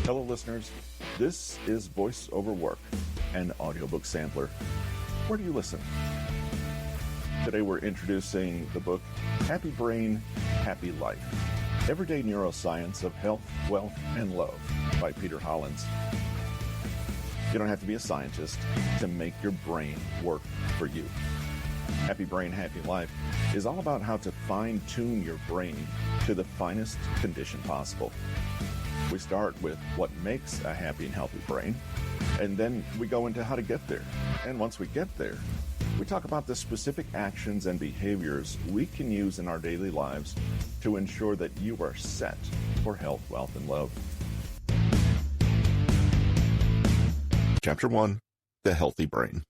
Hello, listeners. This is Voice Over Work, an audiobook sampler. Where do you listen? Today we're introducing the book Happy Brain, Happy Life, Everyday Neuroscience of Health, Wealth, and Love by Peter Hollins. You don't have to be a scientist to make your brain work for you. Happy Brain, Happy Life is all about how to fine-tune your brain to the finest condition possible. We start with what makes a happy and healthy brain, and then we go into how to get there. And once we get there, we talk about the specific actions and behaviors we can use in our daily lives to ensure that you are set for health, wealth, and love. Chapter 1, The Healthy Brain.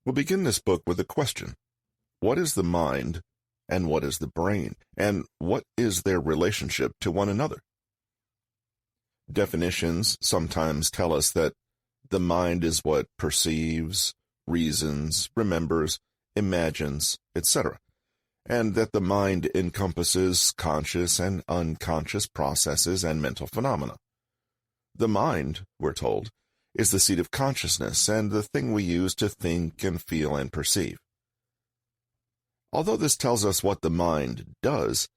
We'll begin this book with a question. What is the mind and what is the brain? And what is their relationship to one another? Definitions sometimes tell us that the mind is what perceives, reasons, remembers, imagines, etc., and that the mind encompasses conscious and unconscious processes and mental phenomena. The mind, we're told, is the seat of consciousness and the thing we use to think and feel and perceive. Although this tells us what the mind does,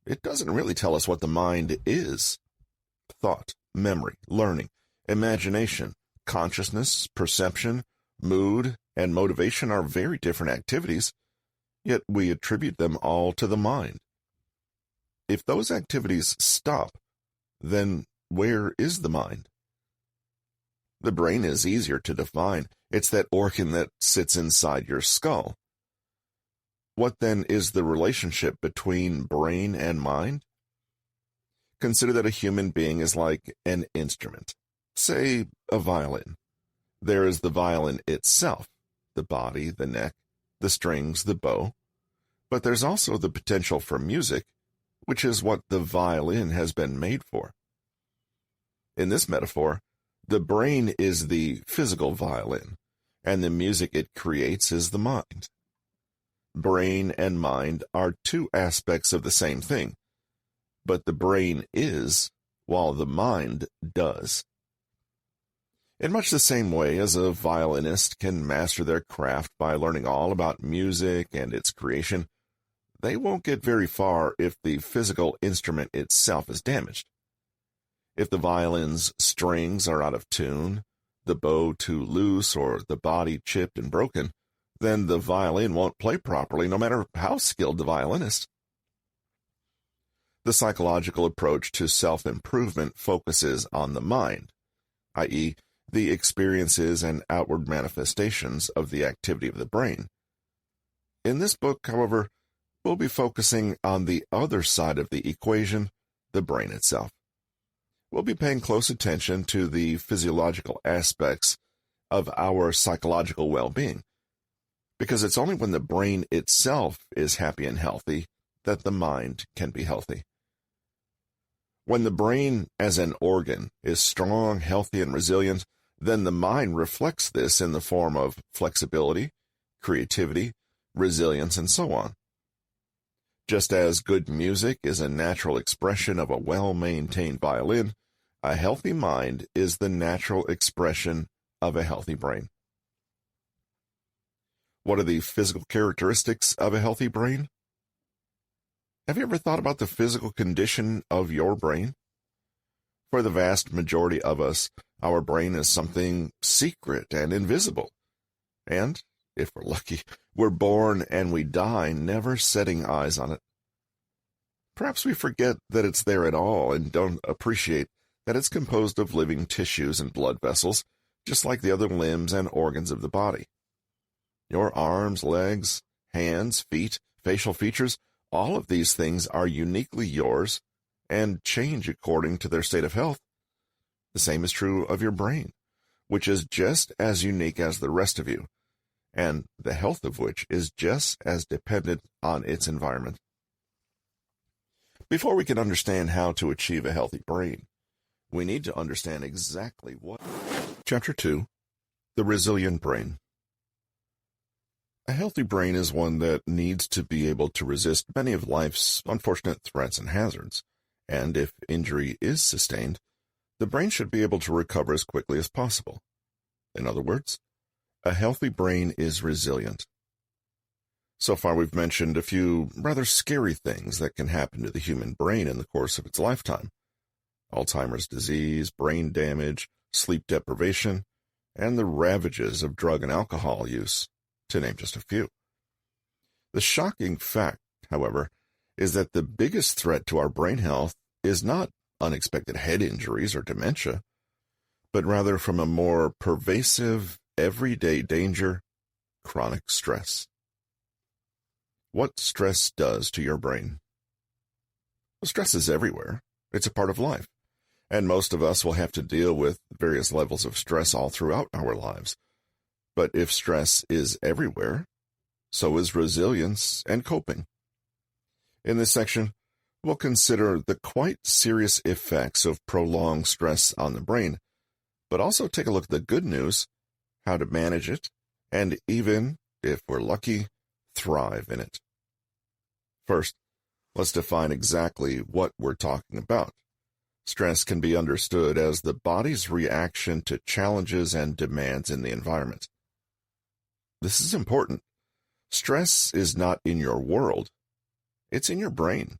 it doesn't really tell us what the mind is. Thought, memory, learning, imagination, consciousness, perception, mood, and motivation are very different activities, yet we attribute them all to the mind. If those activities stop, then where is the mind? The brain is easier to define. It's that organ that sits inside your skull. What then is the relationship between brain and mind? Consider that a human being is like an instrument, say a violin. There is the violin itself, the body, the neck, the strings, the bow. But there's also the potential for music, which is what the violin has been made for. In this metaphor, the brain is the physical violin, and the music it creates is the mind. Brain and mind are two aspects of the same thing, but the brain is, while the mind does. In much the same way as a violinist can master their craft by learning all about music and its creation, they won't get very far if the physical instrument itself is damaged. If the violin's strings are out of tune, the bow too loose, or the body chipped and broken, then the violin won't play properly no matter how skilled the violinist. The psychological approach to self-improvement focuses on the mind, i.e., the experiences and outward manifestations of the activity of the brain. In this book, however, we'll be focusing on the other side of the equation, the brain itself. We'll be paying close attention to the physiological aspects of our psychological well-being, because it's only when the brain itself is happy and healthy that the mind can be healthy. When the brain as an organ is strong, healthy, and resilient, then the mind reflects this in the form of flexibility, creativity, resilience, and so on. Just as good music is a natural expression of a well-maintained violin, a healthy mind is the natural expression of a healthy brain. What are the physical characteristics of a healthy brain? Have you ever thought about the physical condition of your brain? For the vast majority of us, our brain is something secret and invisible. And, if we're lucky, we're born and we die never setting eyes on it. Perhaps we forget that it's there at all and don't appreciate that it's composed of living tissues and blood vessels, just like the other limbs and organs of the body. Your arms, legs, hands, feet, facial features, all of these things are uniquely yours and change according to their state of health. The same is true of your brain, which is just as unique as the rest of you, and the health of which is just as dependent on its environment. Before we can understand how to achieve a healthy brain, we need to understand exactly what. Chapter 2, The Resilient Brain. A healthy brain is one that needs to be able to resist many of life's unfortunate threats and hazards, and if injury is sustained, the brain should be able to recover as quickly as possible. In other words, a healthy brain is resilient. So far we've mentioned a few rather scary things that can happen to the human brain in the course of its lifetime. Alzheimer's disease, brain damage, sleep deprivation, and the ravages of drug and alcohol use, to name just a few. The shocking fact, however, is that the biggest threat to our brain health is not unexpected head injuries or dementia, but rather from a more pervasive, everyday danger, chronic stress. What stress does to your brain? Well, stress is everywhere. It's a part of life. And most of us will have to deal with various levels of stress all throughout our lives. But if stress is everywhere, so is resilience and coping. In this section, we'll consider the quite serious effects of prolonged stress on the brain, but also take a look at the good news, how to manage it, and even, if we're lucky, thrive in it. First, let's define exactly what we're talking about. Stress can be understood as the body's reaction to challenges and demands in the environment. This is important. Stress is not in your world. It's in your brain.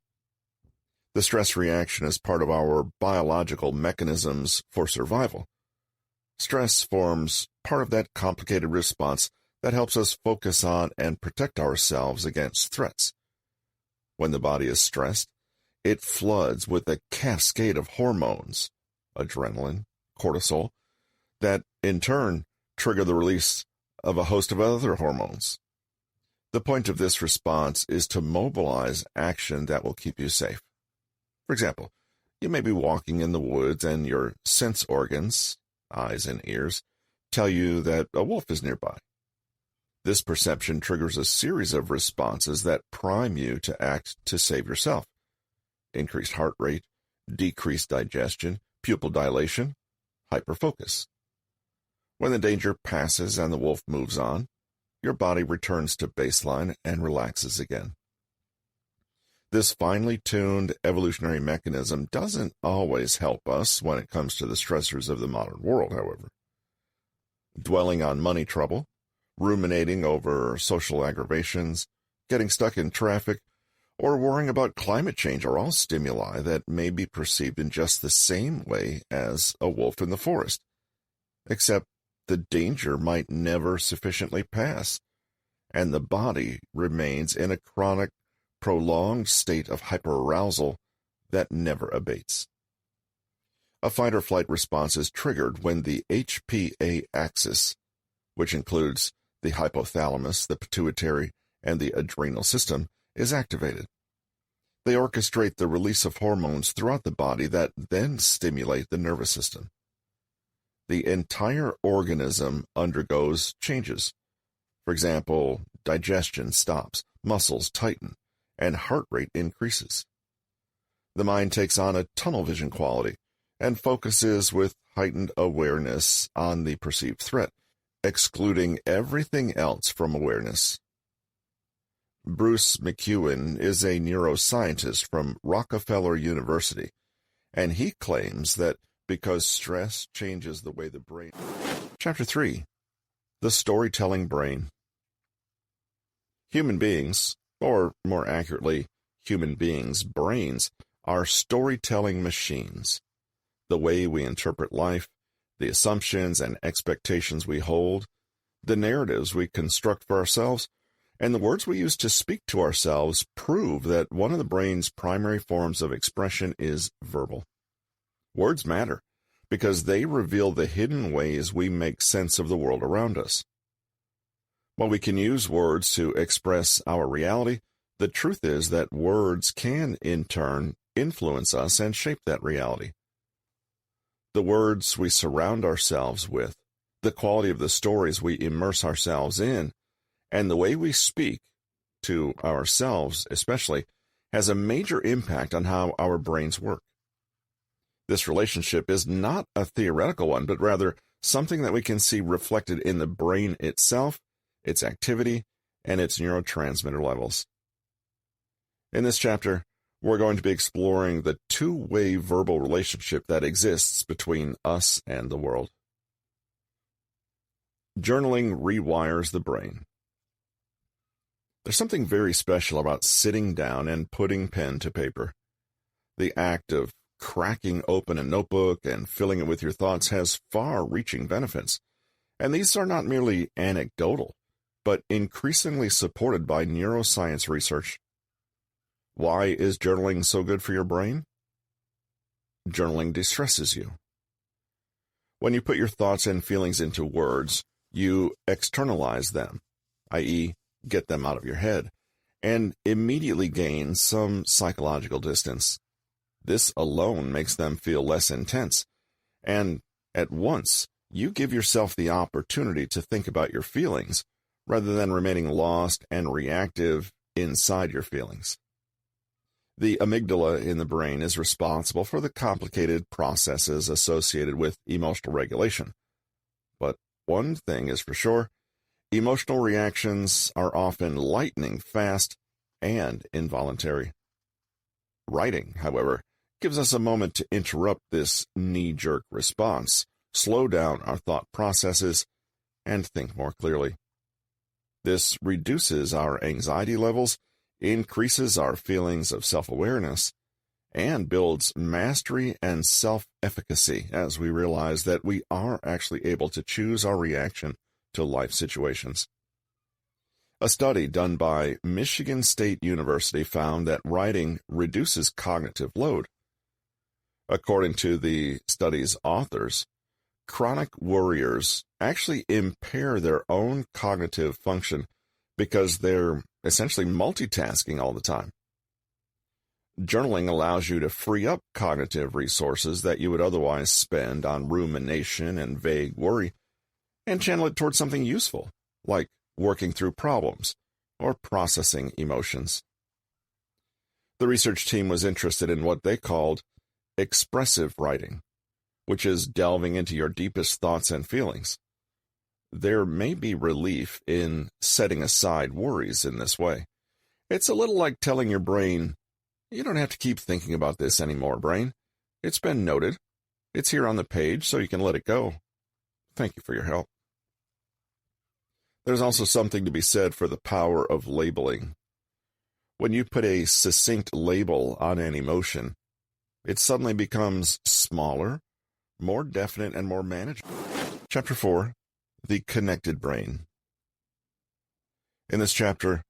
The stress reaction is part of our biological mechanisms for survival. Stress forms part of that complicated response that helps us focus on and protect ourselves against threats. When the body is stressed, it floods with a cascade of hormones, adrenaline, cortisol, that in turn trigger the release of a host of other hormones. The point of this response is to mobilize action that will keep you safe. For example, you may be walking in the woods and your sense organs, eyes and ears, tell you that a wolf is nearby. This perception triggers a series of responses that prime you to act to save yourself. Increased heart rate, decreased digestion, pupil dilation, hyperfocus. When the danger passes and the wolf moves on, your body returns to baseline and relaxes again. This finely tuned evolutionary mechanism doesn't always help us when it comes to the stressors of the modern world, however. Dwelling on money trouble, ruminating over social aggravations, getting stuck in traffic, or worrying about climate change are all stimuli that may be perceived in just the same way as a wolf in the forest, except the danger might never sufficiently pass, and the body remains in a chronic, prolonged state of hyperarousal that never abates. A fight-or-flight response is triggered when the HPA axis, which includes the hypothalamus, the pituitary, and the adrenal system, is activated. They orchestrate the release of hormones throughout the body that then stimulate the nervous system. The entire organism undergoes changes. For example, digestion stops, muscles tighten, and heart rate increases. The mind takes on a tunnel vision quality and focuses with heightened awareness on the perceived threat, excluding everything else from awareness. Bruce McEwen is a neuroscientist from Rockefeller University, and he claims that because stress changes the way the brain... Chapter 3. The Storytelling Brain. Human beings, or more accurately, human beings' brains, are storytelling machines. The way we interpret life, the assumptions and expectations we hold, the narratives we construct for ourselves, and the words we use to speak to ourselves prove that one of the brain's primary forms of expression is verbal. Words matter because they reveal the hidden ways we make sense of the world around us. While we can use words to express our reality, the truth is that words can, in turn, influence us and shape that reality. The words we surround ourselves with, the quality of the stories we immerse ourselves in, and the way we speak, to ourselves especially, has a major impact on how our brains work. This relationship is not a theoretical one, but rather something that we can see reflected in the brain itself, its activity, and its neurotransmitter levels. In this chapter, we're going to be exploring the two-way verbal relationship that exists between us and the world. Journaling rewires the brain. There's something very special about sitting down and putting pen to paper. The act of cracking open a notebook and filling it with your thoughts has far-reaching benefits, and these are not merely anecdotal, but increasingly supported by neuroscience research. Why is journaling so good for your brain? Journaling distresses you. When you put your thoughts and feelings into words, you externalize them, i.e., get them out of your head, and immediately gain some psychological distance. This alone makes them feel less intense, and at once you give yourself the opportunity to think about your feelings rather than remaining lost and reactive inside your feelings. The amygdala in the brain is responsible for the complicated processes associated with emotional regulation. But one thing is for sure, emotional reactions are often lightning fast and involuntary. Writing, however, gives us a moment to interrupt this knee-jerk response, slow down our thought processes, and think more clearly. This reduces our anxiety levels, increases our feelings of self-awareness, and builds mastery and self-efficacy as we realize that we are actually able to choose our reaction to life situations. A study done by Michigan State University found that writing reduces cognitive load. According to the study's authors, chronic worriers actually impair their own cognitive function because they're essentially multitasking all the time. Journaling allows you to free up cognitive resources that you would otherwise spend on rumination and vague worry and channel it towards something useful, like working through problems or processing emotions. The research team was interested in what they called expressive writing, which is delving into your deepest thoughts and feelings. There may be relief in setting aside worries in this way. It's a little like telling your brain, you don't have to keep thinking about this anymore, brain. It's been noted. It's here on the page, so you can let it go. Thank you for your help. There's also something to be said for the power of labeling. When you put a succinct label on an emotion, it suddenly becomes smaller, more definite, and more manageable. Chapter 4, The Connected Brain. In this chapter,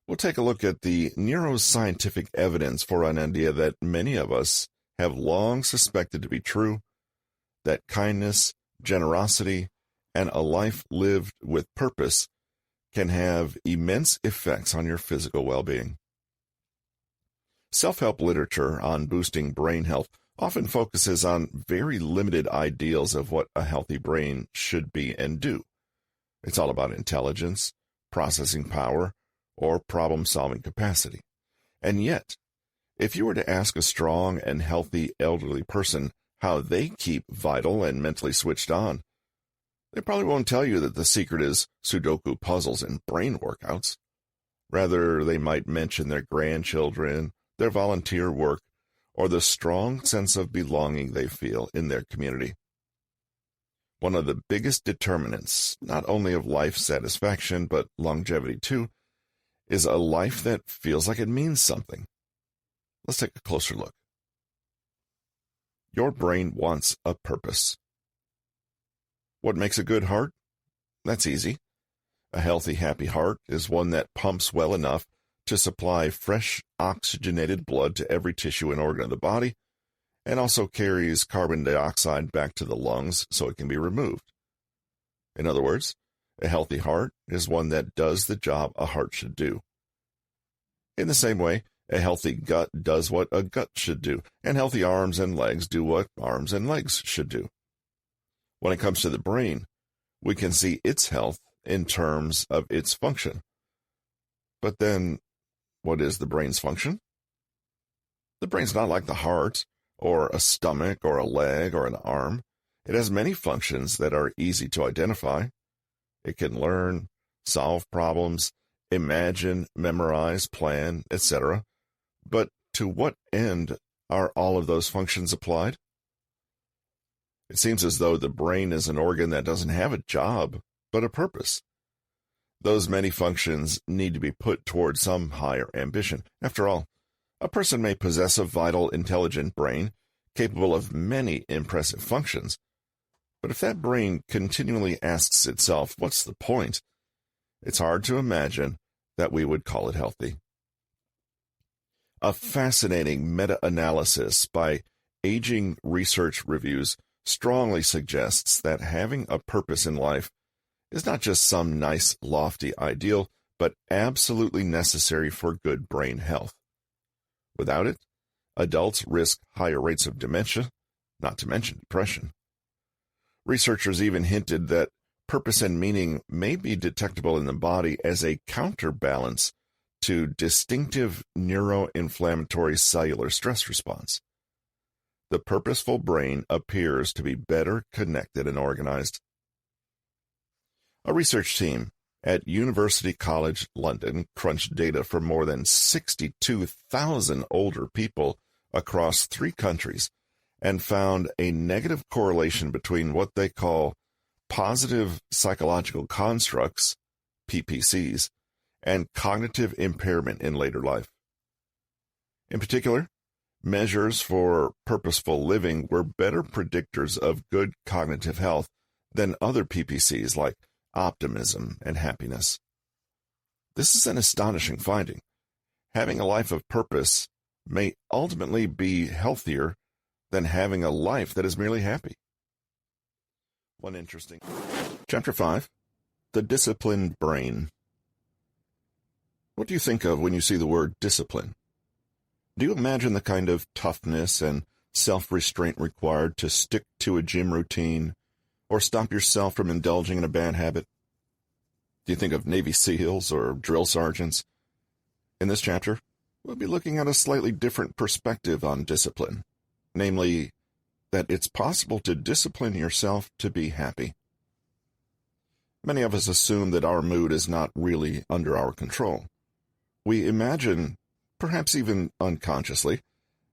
we'll take a look at the neuroscientific evidence for an idea that many of us have long suspected to be true, that kindness, generosity, and a life lived with purpose can have immense effects on your physical well-being. Self-help literature on boosting brain health often focuses on very limited ideals of what a healthy brain should be and do. It's all about intelligence, processing power, or problem-solving capacity. And yet, if you were to ask a strong and healthy elderly person how they keep vital and mentally switched on, they probably won't tell you that the secret is Sudoku puzzles and brain workouts. Rather, they might mention their grandchildren, their volunteer work, or the strong sense of belonging they feel in their community. One of the biggest determinants, not only of life satisfaction, but longevity too, is a life that feels like it means something. Let's take a closer look. Your brain wants a purpose. What makes a good heart? That's easy. A healthy, happy heart is one that pumps well enough to supply fresh, oxygenated blood to every tissue and organ of the body, and also carries carbon dioxide back to the lungs so it can be removed. In other words, a healthy heart is one that does the job a heart should do. In the same way, a healthy gut does what a gut should do, and healthy arms and legs do what arms and legs should do. When it comes to the brain, we can see its health in terms of its function. But then, what is the brain's function? The brain's not like the heart, or a stomach, or a leg, or an arm. It has many functions that are easy to identify. It can learn, solve problems, imagine, memorize, plan, etc. But to what end are all of those functions applied? It seems as though the brain is an organ that doesn't have a job, but a purpose. Those many functions need to be put toward some higher ambition. After all, a person may possess a vital, intelligent brain capable of many impressive functions, but if that brain continually asks itself, what's the point? It's hard to imagine that we would call it healthy. A fascinating meta-analysis by Aging Research Reviews strongly suggests that having a purpose in life is not just some nice, lofty ideal, but absolutely necessary for good brain health. Without it, adults risk higher rates of dementia, not to mention depression. Researchers even hinted that purpose and meaning may be detectable in the body as a counterbalance to distinctive neuroinflammatory cellular stress response. The purposeful brain appears to be better connected and organized. A research team at University College London crunched data from more than 62,000 older people across 3 countries and found a negative correlation between what they call positive psychological constructs, PPCs, and cognitive impairment in later life. In particular, measures for purposeful living were better predictors of good cognitive health than other PPCs like optimism and happiness. This is an astonishing finding. Having a life of purpose may ultimately be healthier than having a life that is merely happy. One interesting. Chapter 5, The Disciplined Brain. What do you think of when you see the word discipline? Do you imagine the kind of toughness and self-restraint required to stick to a gym routine or stop yourself from indulging in a bad habit? Do you think of Navy SEALs or drill sergeants? In this chapter, we'll be looking at a slightly different perspective on discipline, namely, that it's possible to discipline yourself to be happy. Many of us assume that our mood is not really under our control. We imagine, perhaps even unconsciously,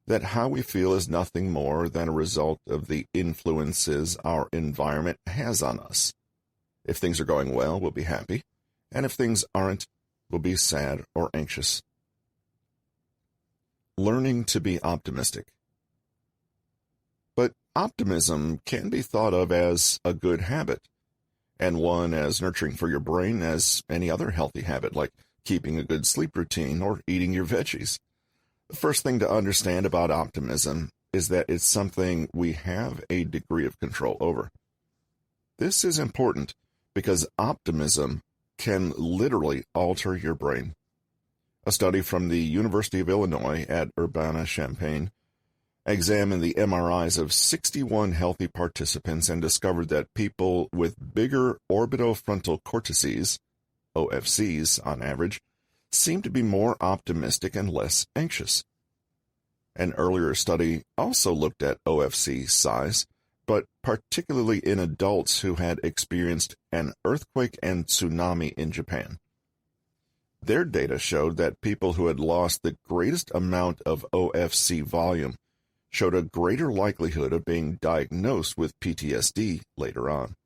that how we feel is nothing more than a result of the influences our environment has on us. If things are going well, we'll be happy, and if things aren't, we'll be sad or anxious. Learning to be optimistic. But optimism can be thought of as a good habit, and one as nurturing for your brain as any other healthy habit, like keeping a good sleep routine or eating your veggies. The first thing to understand about optimism is that it's something we have a degree of control over. This is important because optimism can literally alter your brain. A study from the University of Illinois at Urbana-Champaign examined the MRIs of 61 healthy participants and discovered that people with bigger orbitofrontal cortices, OFCs on average, seem to be more optimistic and less anxious. An earlier study also looked at OFC size, but particularly in adults who had experienced an earthquake and tsunami in Japan. Their data showed that people who had lost the greatest amount of OFC volume showed a greater likelihood of being diagnosed with PTSD later on.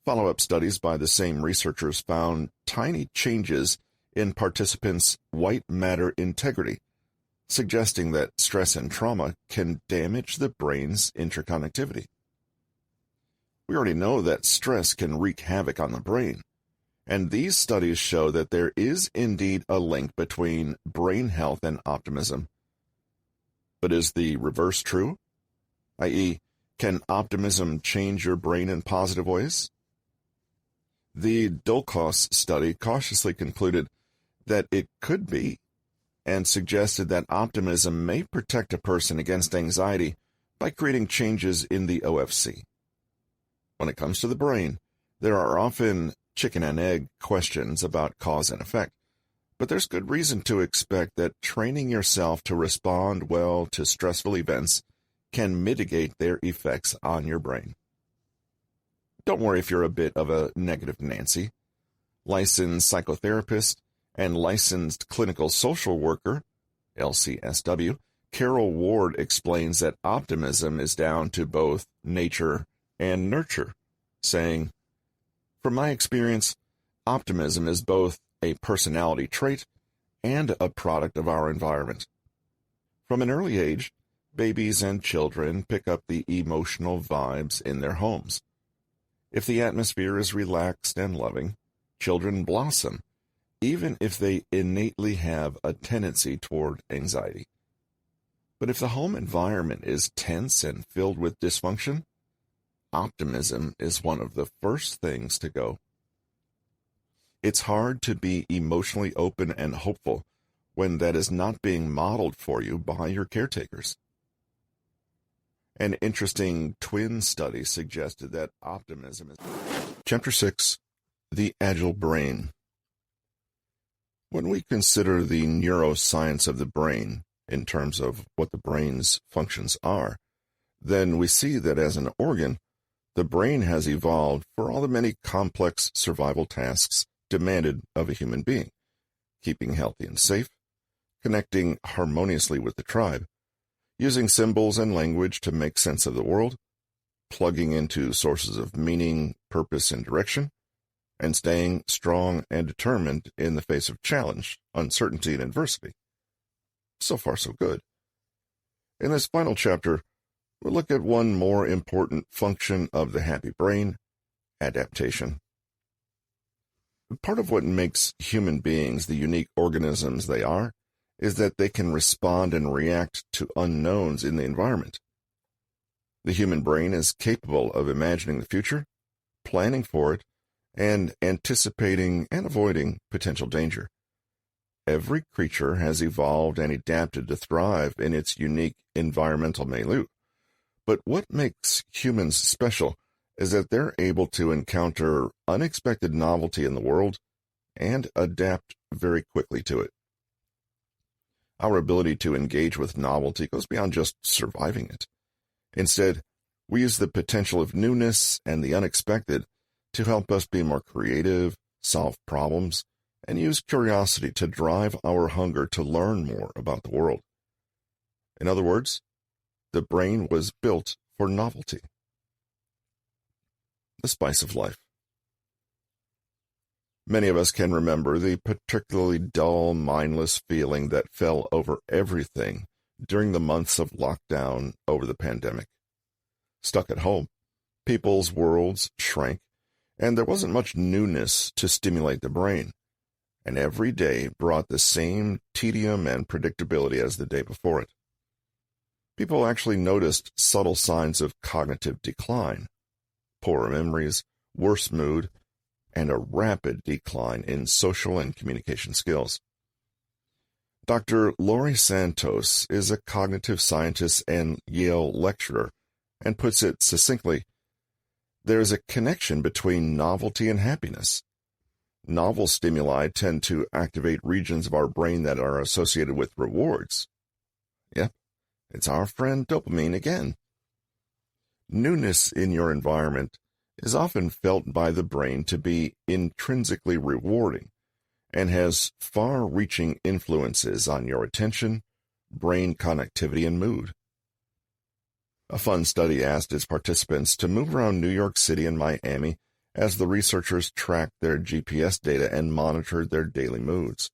Follow-up studies by the same researchers found tiny changes in participants' white matter integrity, suggesting that stress and trauma can damage the brain's interconnectivity. We already know that stress can wreak havoc on the brain, and these studies show that there is indeed a link between brain health and optimism. But is the reverse true? i.e., can optimism change your brain in positive ways? The Dulcos study cautiously concluded that it could be, and suggested that optimism may protect a person against anxiety by creating changes in the OFC. When it comes to the brain, there are often chicken and egg questions about cause and effect, but there's good reason to expect that training yourself to respond well to stressful events can mitigate their effects on your brain. Don't worry if you're a bit of a negative Nancy. Licensed psychotherapist and licensed clinical social worker LCSW, Carol Ward explains that optimism is down to both nature and nurture, saying, "From my experience, optimism is both a personality trait and a product of our environment. From an early age, babies and children pick up the emotional vibes in their homes. If the atmosphere is relaxed and loving, children blossom, even if they innately have a tendency toward anxiety. But if the home environment is tense and filled with dysfunction, optimism is one of the first things to go. It's hard to be emotionally open and hopeful when that is not being modeled for you by your caretakers." An interesting twin study suggested that optimism is... Chapter 6, The Agile Brain. When we consider the neuroscience of the brain in terms of what the brain's functions are, then we see that as an organ, the brain has evolved for all the many complex survival tasks demanded of a human being: keeping healthy and safe, connecting harmoniously with the tribe, using symbols and language to make sense of the world, plugging into sources of meaning, purpose, and direction, and staying strong and determined in the face of challenge, uncertainty, and adversity. So far, so good. In this final chapter, we'll look at one more important function of the happy brain: adaptation. Part of what makes human beings the unique organisms they are is that they can respond and react to unknowns in the environment. The human brain is capable of imagining the future, planning for it, and anticipating and avoiding potential danger. Every creature has evolved and adapted to thrive in its unique environmental milieu. But what makes humans special is that they're able to encounter unexpected novelty in the world and adapt very quickly to it. Our ability to engage with novelty goes beyond just surviving it. Instead, we use the potential of newness and the unexpected to help us be more creative, solve problems, and use curiosity to drive our hunger to learn more about the world. In other words, the brain was built for novelty. The spice of life. Many of us can remember the particularly dull, mindless feeling that fell over everything during the months of lockdown over the pandemic. Stuck at home, people's worlds shrank, and there wasn't much newness to stimulate the brain, and every day brought the same tedium and predictability as the day before it. People actually noticed subtle signs of cognitive decline: poorer memories, worse mood, and a rapid decline in social and communication skills. Dr. Laurie Santos is a cognitive scientist and Yale lecturer and puts it succinctly: there is a connection between novelty and happiness. Novel stimuli tend to activate regions of our brain that are associated with rewards. Yep, it's our friend dopamine again. Newness in your environment is often felt by the brain to be intrinsically rewarding and has far-reaching influences on your attention, brain connectivity, and mood. A fun study asked its participants to move around New York City and Miami as the researchers tracked their GPS data and monitored their daily moods.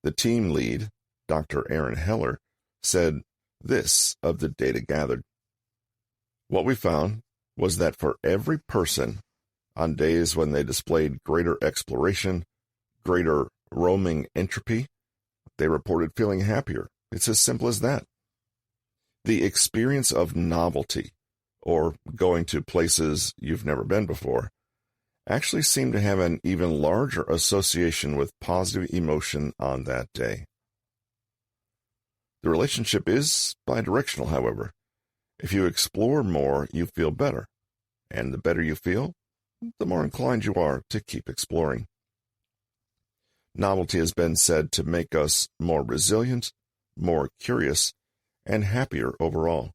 The team lead, Dr. Aaron Heller, said this of the data gathered: "What we found was that for every person, on days when they displayed greater exploration, greater roaming entropy, they reported feeling happier. It's as simple as that." The experience of novelty, or going to places you've never been before, actually seemed to have an even larger association with positive emotion on that day. The relationship is bidirectional, however. If you explore more, you feel better, and the better you feel, the more inclined you are to keep exploring. Novelty has been said to make us more resilient, more curious, and happier overall.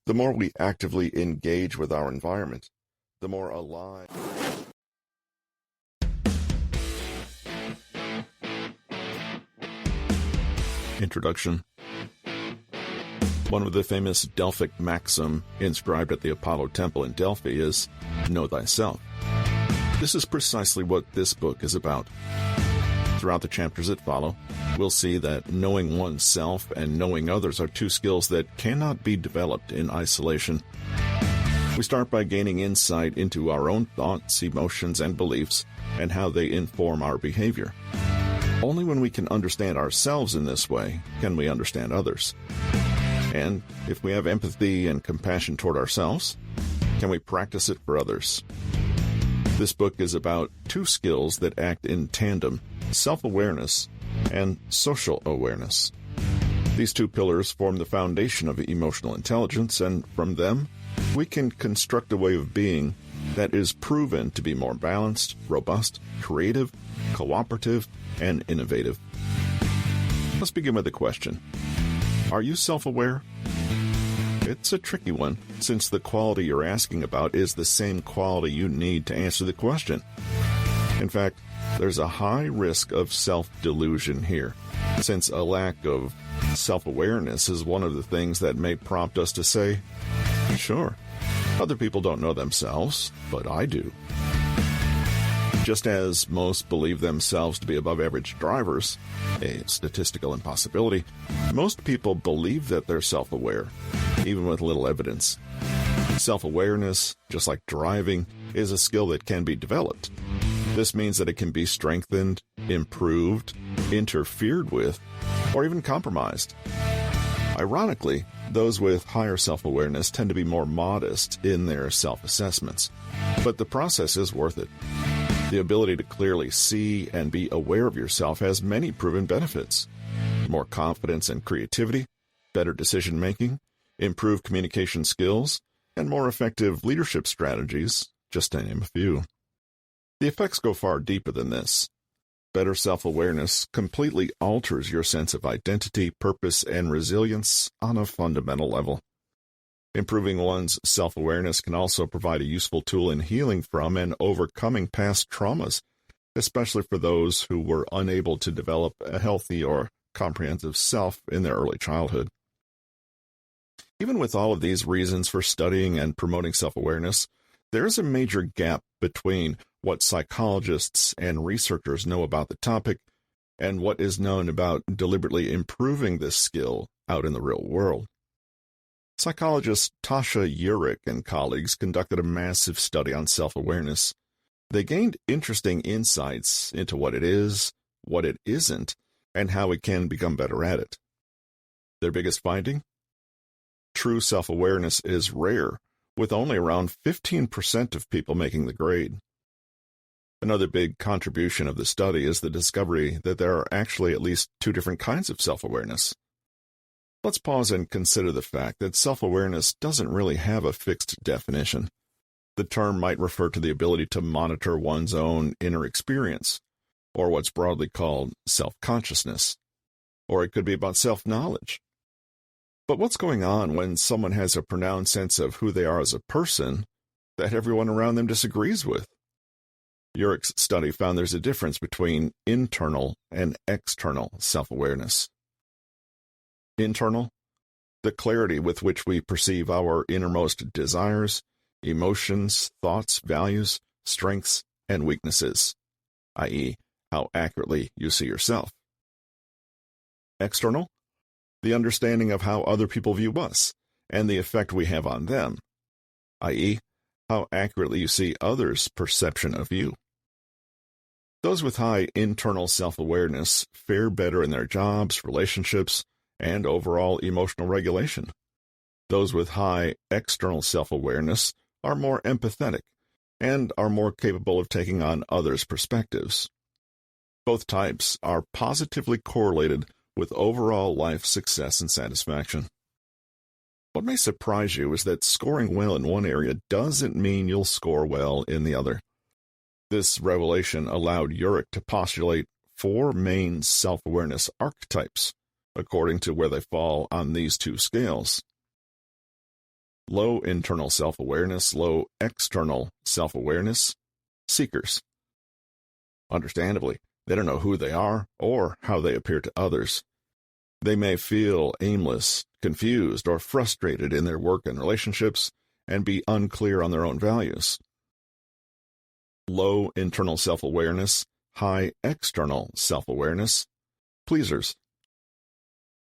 The more we actively engage with our environment, the more alive. Introduction. One of the famous Delphic maxim inscribed at the Apollo Temple in Delphi is, "Know thyself." This is precisely what this book is about. Throughout the chapters that follow, we'll see that knowing oneself and knowing others are two skills that cannot be developed in isolation. We start by gaining insight into our own thoughts, emotions, and beliefs, and how they inform our behavior. Only when we can understand ourselves in this way can we understand others. And if we have empathy and compassion toward ourselves, can we practice it for others? This book is about two skills that act in tandem: self-awareness and social awareness. These two pillars form the foundation of emotional intelligence, and from them, we can construct a way of being that is proven to be more balanced, robust, creative, cooperative, and innovative. Let's begin with a question. Are you self-aware? It's a tricky one, since the quality you're asking about is the same quality you need to answer the question. In fact, there's a high risk of self-delusion here, since a lack of self-awareness is one of the things that may prompt us to say, "Sure, other people don't know themselves, but I do." Just as most believe themselves to be above-average drivers, a statistical impossibility, most people believe that they're self-aware, even with little evidence. Self-awareness, just like driving, is a skill that can be developed. This means that it can be strengthened, improved, interfered with, or even compromised. Ironically, those with higher self-awareness tend to be more modest in their self-assessments, but the process is worth it. The ability to clearly see and be aware of yourself has many proven benefits: more confidence and creativity, better decision-making, improved communication skills, and more effective leadership strategies, just to name a few. The effects go far deeper than this. Better self-awareness completely alters your sense of identity, purpose, and resilience on a fundamental level. Improving one's self-awareness can also provide a useful tool in healing from and overcoming past traumas, especially for those who were unable to develop a healthy or comprehensive self in their early childhood. Even with all of these reasons for studying and promoting self-awareness, there is a major gap between what psychologists and researchers know about the topic and what is known about deliberately improving this skill out in the real world. Psychologist Tasha Eurich and colleagues conducted a massive study on self-awareness. They gained interesting insights into what it is, what it isn't, and how we can become better at it. Their biggest finding? True self-awareness is rare, with only around 15% of people making the grade. Another big contribution of the study is the discovery that there are actually at least two different kinds of self-awareness. Let's pause and consider the fact that self-awareness doesn't really have a fixed definition. The term might refer to the ability to monitor one's own inner experience, or what's broadly called self-consciousness, or it could be about self-knowledge. But what's going on when someone has a pronounced sense of who they are as a person that everyone around them disagrees with? Eurich's study found there's a difference between internal and external self-awareness. Internal, the clarity with which we perceive our innermost desires, emotions, thoughts, values, strengths, and weaknesses, i.e., how accurately you see yourself. External, the understanding of how other people view us and the effect we have on them, i.e., how accurately you see others' perception of you. Those with high internal self-awareness fare better in their jobs, relationships, and overall emotional regulation. Those with high external self-awareness are more empathetic and are more capable of taking on others' perspectives. Both types are positively correlated with overall life success and satisfaction. What may surprise you is that scoring well in one area doesn't mean you'll score well in the other. This revelation allowed Eurich to postulate 4 main self-awareness archetypes, according to where they fall on these two scales. Low internal self-awareness, low external self-awareness, seekers. Understandably, they don't know who they are or how they appear to others. They may feel aimless, confused, or frustrated in their work and relationships, and be unclear on their own values. Low internal self-awareness, high external self-awareness. Pleasers.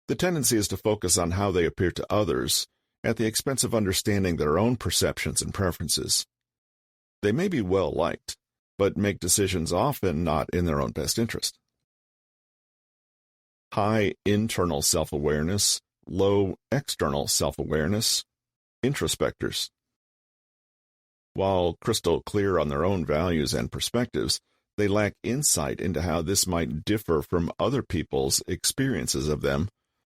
The tendency is to focus on how they appear to others, at the expense of understanding their own perceptions and preferences. They may be well-liked, but make decisions often not in their own best interest. High internal self-awareness, low external self-awareness. Introspectors. While crystal clear on their own values and perspectives, they lack insight into how this might differ from other people's experiences of them,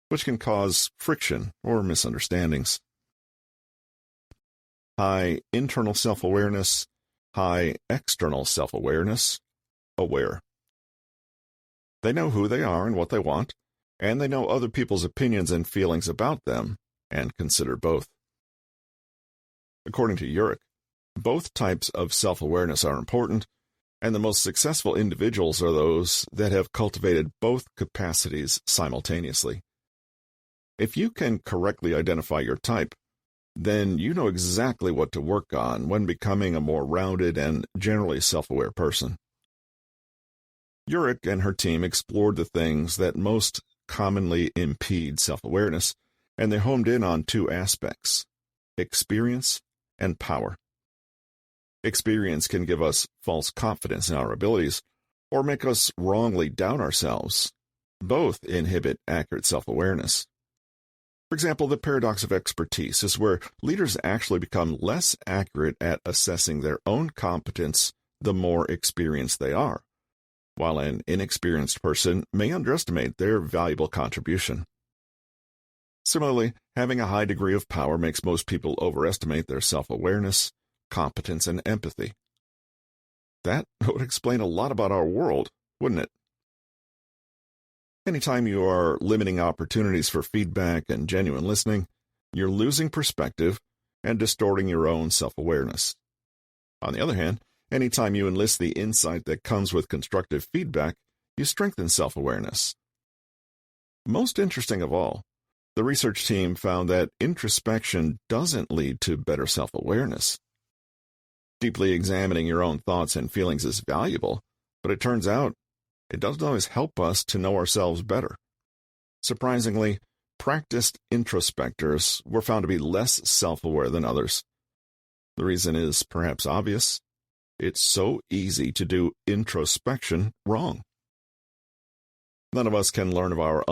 which can cause friction or misunderstandings. High internal self-awareness, high external self-awareness. Aware. They know who they are and what they want, and they know other people's opinions and feelings about them, and consider both. According to Urich, both types of self-awareness are important, and the most successful individuals are those that have cultivated both capacities simultaneously. If you can correctly identify your type, then you know exactly what to work on when becoming a more rounded and generally self-aware person. Urich and her team explored the things that most commonly impede self-awareness, and they homed in on two aspects: experience and power. Experience can give us false confidence in our abilities, or make us wrongly doubt ourselves. Both inhibit accurate self-awareness. For example, the paradox of expertise is where leaders actually become less accurate at assessing their own competence the more experienced they are, while an inexperienced person may underestimate their valuable contribution. Similarly, having a high degree of power makes most people overestimate their self-awareness, competence, and empathy. That would explain a lot about our world, wouldn't it? Anytime you are limiting opportunities for feedback and genuine listening, you're losing perspective and distorting your own self-awareness. On the other hand, anytime you enlist the insight that comes with constructive feedback, you strengthen self-awareness. Most interesting of all, the research team found that introspection doesn't lead to better self-awareness. Deeply examining your own thoughts and feelings is valuable, but it turns out it doesn't always help us to know ourselves better. Surprisingly, practiced introspectors were found to be less self-aware than others. The reason is perhaps obvious. It's so easy to do introspection wrong. None of us can learn of our